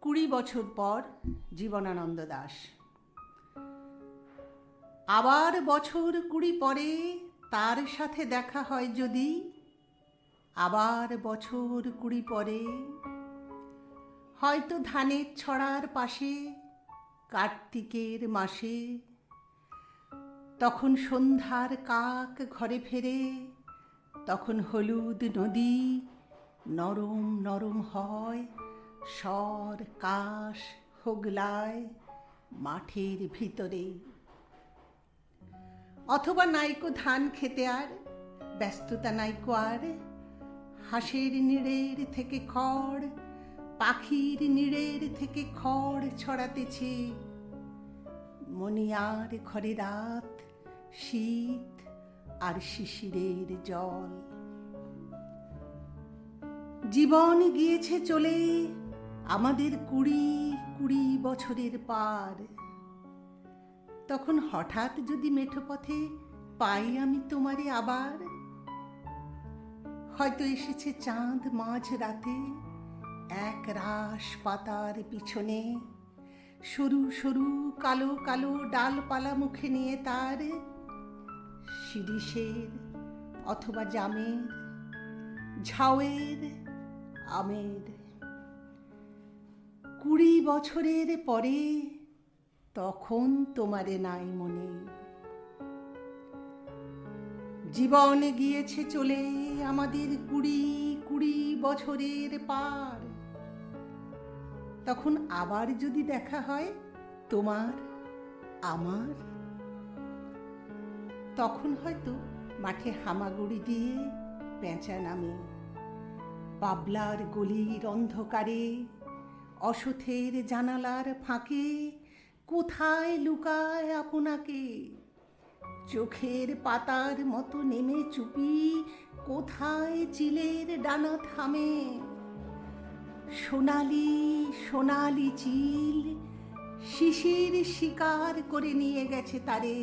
20 বছর পর জীবনানন্দ দাশ। আবার বছর 20 পরে তার সাথে দেখা হয় যদি, আবার বছর 20 পরে হয়তো ধানের ছড়ার পাশে কার্তিকের মাসে, তখন সন্ধ্যার কাক ঘরে ফেরে, তখন হলুদ নদী নরম নরম হয়, স্বর কাশ হোগলায় মাঠের ভিতরে। অথবা নাইকো ধান খেতে আর ব্যস্ততা নাইকো আর, হাঁসের নিড়ের থেকে খড়, পাখির নিড়ের থেকে খড় ছড়াতেছে। মনিয়ার ঘরে রাত, শীত আর শিশিরের জল। জীবন গিয়েছে চলে আমাদের 20 বছরের পার। তখন হঠাৎ যদি মেঠো পথে পাই আমি তোমারে আবার, হয়তো এসেছে চাঁদ মাঝ রাতে এক রাশ পাতার পিছনে, সরু সরু কালো কালো ডালপালা মুখে নিয়ে তার, শিরিষের অথবা জামের, ঝাউয়ের, আমের। 20 বছরের পরে তখন তোমারে নাই মনে। জীবন গিয়েছে চলে আমাদের 20 বছরের পার। তখন আবার যদি দেখা হয় তোমার আমার, তখন হয়তো মাঠে হামাগুড়ি দিয়ে পেঁচা নামে, পাবলার গলির অন্ধকারে, অসথের জানালার ফাঁকে কোথায় লুকায় আপনাকে, চোখের পাতার মতো নেমে চুপি কোথায় চিলের ডানা থামে। সোনালি সোনালি চিল শিশির শিকার করে নিয়ে গেছে তারে।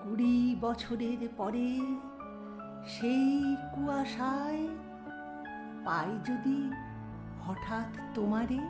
20 বছরের পরে সেই কুয়াশায় পাই যদি হঠাৎ তোমারে।